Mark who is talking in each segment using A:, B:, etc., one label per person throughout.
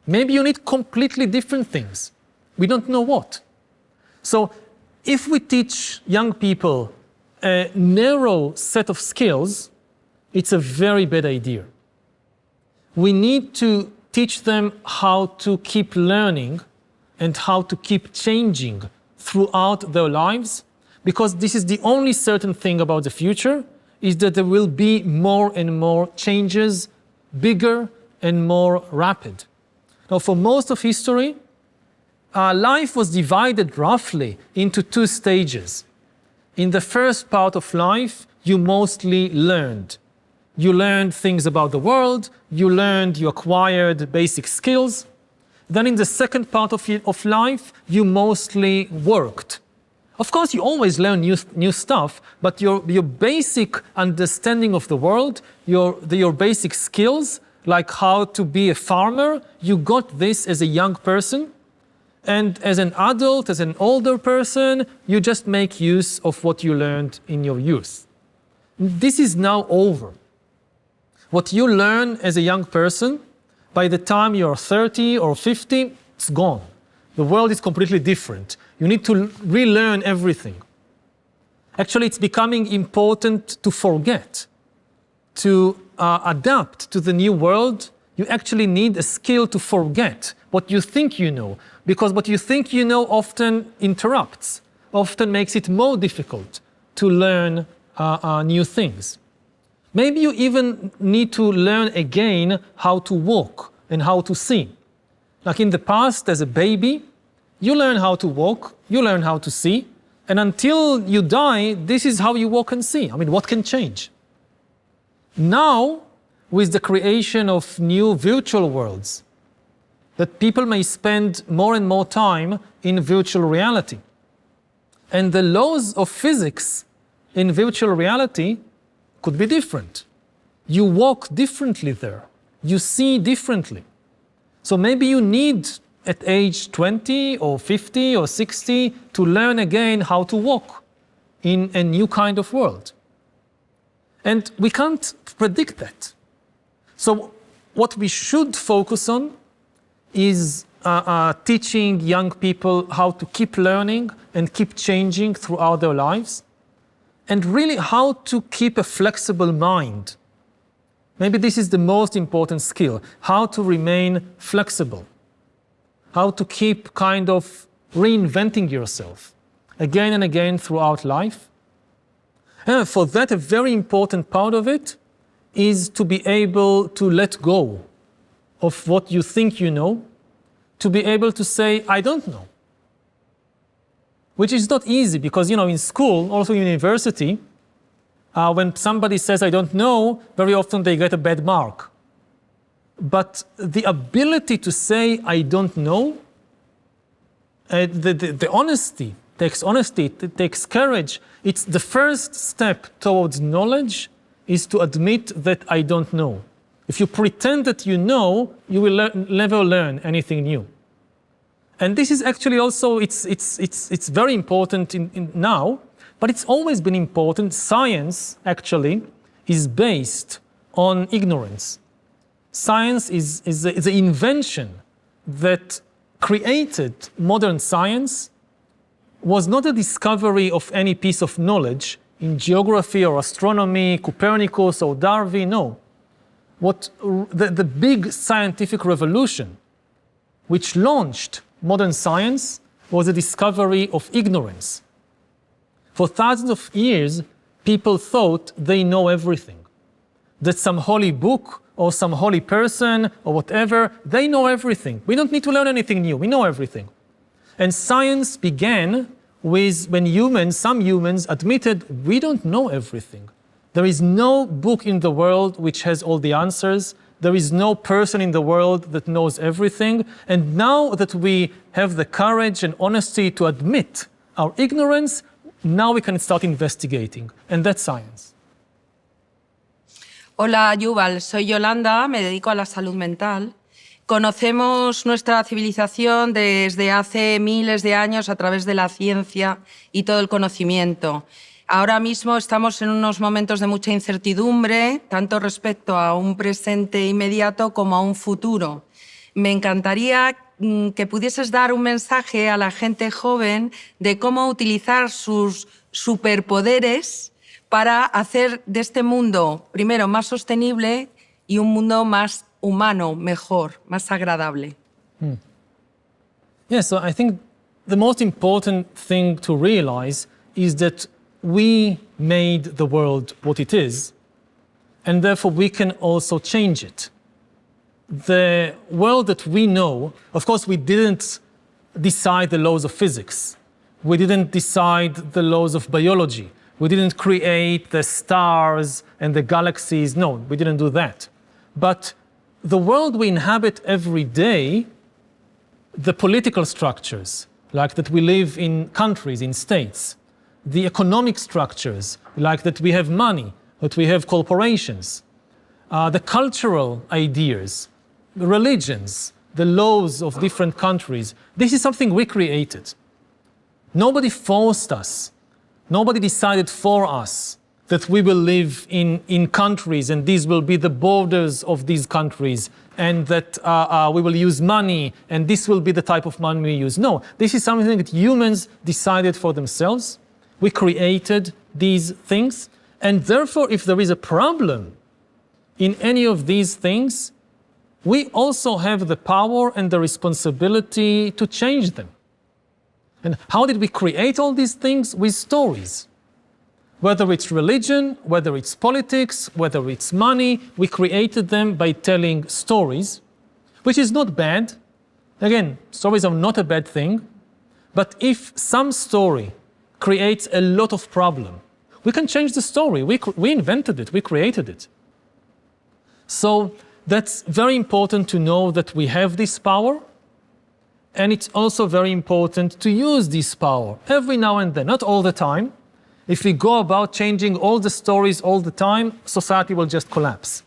A: Maybe you need completely different things. We don't know what. So if we teach young people a narrow set of skills, it's a very bad idea. We need to teach them how to keep learning and how to keep changing throughout their lives, because this is the only certain thing about the future, is that there will be more and more changes, bigger and more rapid. Now, for most of history, life was divided roughly into two stages. In the first part of life, you mostly learned. You learned things about the world, you acquired basic skills. Then in the second part of life, you mostly worked. Of course, you always learn new stuff, but your basic understanding of the world, your basic skills, like how to be a farmer, you got this as a young person. And as an adult, as an older person, you just make use of what you learned in your youth. This is now over. What you learn as a young person, by the time you're 30 or 50, it's gone. The world is completely different. You need to relearn everything. Actually, it's becoming important to forget, to adapt to the new world. You actually need a skill to forget what you think you know, because what you think you know often interrupts, often makes it more difficult to learn new things. Maybe you even need to learn again how to walk and how to see. Like in the past, as a baby, you learn how to walk, you learn how to see, and until you die, this is how you walk and see. I mean, what can change? Now, with the creation of new virtual worlds, that people may spend more and more time in virtual reality. And the laws of physics in virtual reality could be different. You walk differently there. You see differently. So maybe you need, at age 20 or 50 or 60, to learn again how to walk in a new kind of world. And we can't predict that. So what we should focus on is teaching young people how to keep learning and keep changing throughout their lives, and really how to keep a flexible mind. Maybe this is the most important skill, how to remain flexible, how to keep kind of reinventing yourself again and again throughout life. And for that, a very important part of it is to be able to let go of what you think you know, to be able to say, I don't know. Which is not easy because, in school, also in university, when somebody says, I don't know, very often they get a bad mark. But the ability to say, I don't know, the honesty, it takes courage. It's the first step towards knowledge is to admit that I don't know. If you pretend that you know, you will never learn anything new. And this is actually also, it's very important now, but it's always been important. Science, actually, is based on ignorance. Science is the invention that created modern science, was not a discovery of any piece of knowledge in geography or astronomy, Copernicus or Darwin, no. The big scientific revolution which launched modern science was a discovery of ignorance. For thousands of years, people thought they know everything. That some holy book or some holy person or whatever, they know everything. We don't need to learn anything new, we know everything. And science began with when some humans admitted we don't know everything. There is no book in the world which has all the answers. There is no person in the world that knows everything. And now that we have the courage and honesty to admit our ignorance, now we can start investigating. And that's science.
B: Hola, Yuval. Soy Yolanda, me dedico a la salud mental. Conocemos nuestra civilización desde hace miles de años a través de la ciencia y todo el conocimiento. Ahora mismo estamos en unos momentos de mucha incertidumbre, tanto respecto a un presente inmediato como a un futuro. Me encantaría que pudieses dar un mensaje a la gente joven de cómo utilizar sus superpoderes para hacer de este mundo, primero, más sostenible y un mundo más humano, mejor, más agradable.
A: Yeah, so I think the most important thing to realize is that we made the world what it is, and therefore we can also change it. The world that we know, of course, we didn't decide the laws of physics. We didn't decide the laws of biology. We didn't create the stars and the galaxies. No, we didn't do that. But the world we inhabit every day, the political structures, like that we live in countries, in states, the economic structures, like that we have money, that we have corporations, the cultural ideas, the religions, the laws of different countries. This is something we created. Nobody forced us. Nobody decided for us that we will live in countries and these will be the borders of these countries and that we will use money and this will be the type of money we use. No, this is something that humans decided for themselves. We created these things, and therefore if there is a problem in any of these things, we also have the power and the responsibility to change them. And how did we create all these things? With stories. Whether it's religion, whether it's politics, whether it's money, we created them by telling stories, which is not bad. Again, stories are not a bad thing. But if some story creates a lot of problem, we can change the story. We invented it, we created it. So that's very important to know that we have this power, and it's also very important to use this power every now and then, not all the time. If we go about changing all the stories all the time, society will just collapse.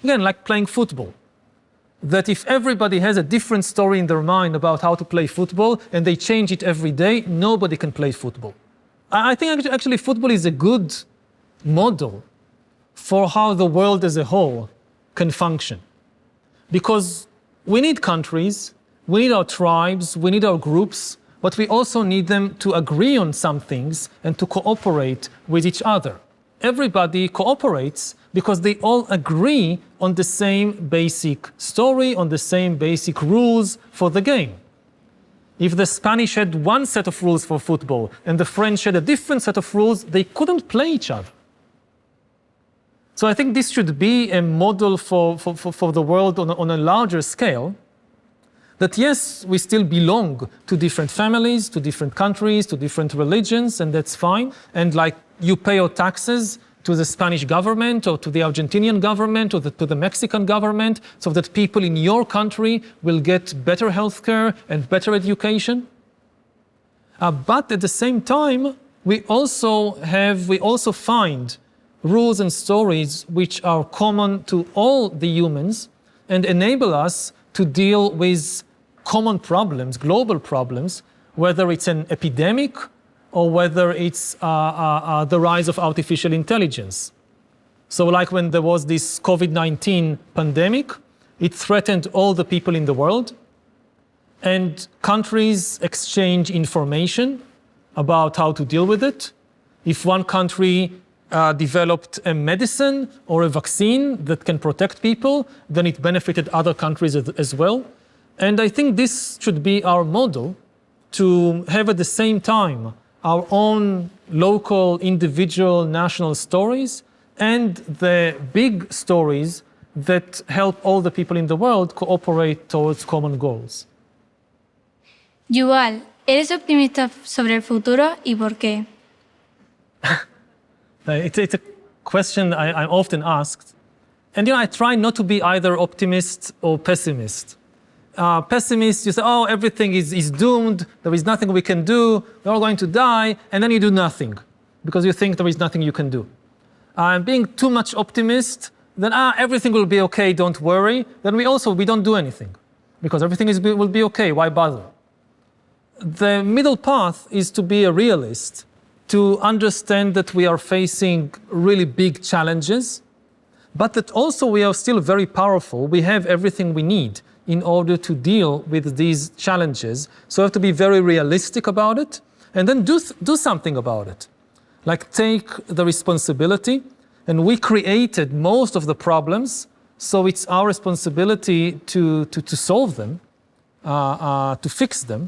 A: Again, like playing football. That if everybody has a different story in their mind about how to play football and they change it every day, nobody can play football. I think actually football is a good model for how the world as a whole can function. Because we need countries, we need our tribes, we need our groups, but we also need them to agree on some things and to cooperate with each other. Everybody cooperates because they all agree on the same basic story, on the same basic rules for the game. If the Spanish had one set of rules for football and the French had a different set of rules, they couldn't play each other. So I think this should be a model for the world on a larger scale, that yes, we still belong to different families, to different countries, to different religions, and that's fine. And like you pay your taxes to the Spanish government or to the Argentinian government or to the Mexican government so that people in your country will get better healthcare and better education. But at the same time, we also find rules and stories which are common to all the humans and enable us to deal with common problems, global problems, whether it's an epidemic or whether it's the rise of artificial intelligence. So like when there was this COVID-19 pandemic, it threatened all the people in the world, and countries exchange information about how to deal with it. If one country developed a medicine or a vaccine that can protect people, then it benefited other countries as well. And I think this should be our model, to have at the same time our own local, individual, national stories and the big stories that help all the people in the world cooperate towards common goals.
C: Yúval, ¿eres optimista sobre el futuro y por qué?
A: It's a question I'm often asked. And I try not to be either optimist or pessimist. Pessimist, you say, oh, everything is doomed, there is nothing we can do, we're all going to die, and then you do nothing because you think there is nothing you can do. Being too much optimist, then everything will be okay, don't worry, then we don't do anything because everything will be okay, why bother? The middle path is to be a realist, to understand that we are facing really big challenges, but that also we are still very powerful. We have everything we need in order to deal with these challenges. So we have to be very realistic about it and then do something about it. Like take the responsibility, and we created most of the problems, so it's our responsibility to solve them, to fix them.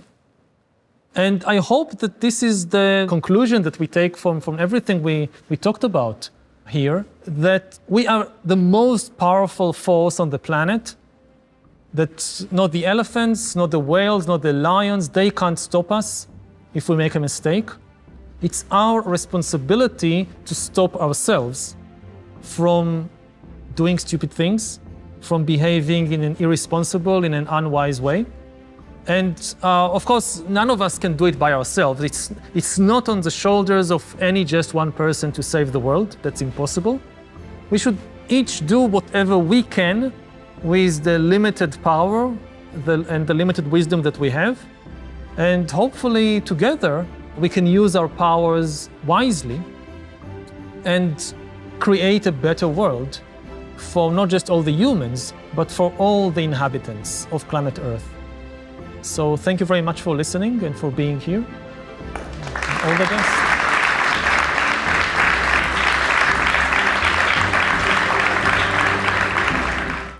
A: And I hope that this is the conclusion that we take from everything we talked about here, that we are the most powerful force on the planet, that not the elephants, not the whales, not the lions, they can't stop us if we make a mistake. It's our responsibility to stop ourselves from doing stupid things, from behaving in an irresponsible, in an unwise way. And of course, none of us can do it by ourselves. It's not on the shoulders of any just one person to save the world. That's impossible. We should each do whatever we can with the limited power and the limited wisdom that we have. And hopefully together we can use our powers wisely and create a better world for not just all the humans, but for all the inhabitants of planet Earth. So thank you very much for listening and for being here. All the best.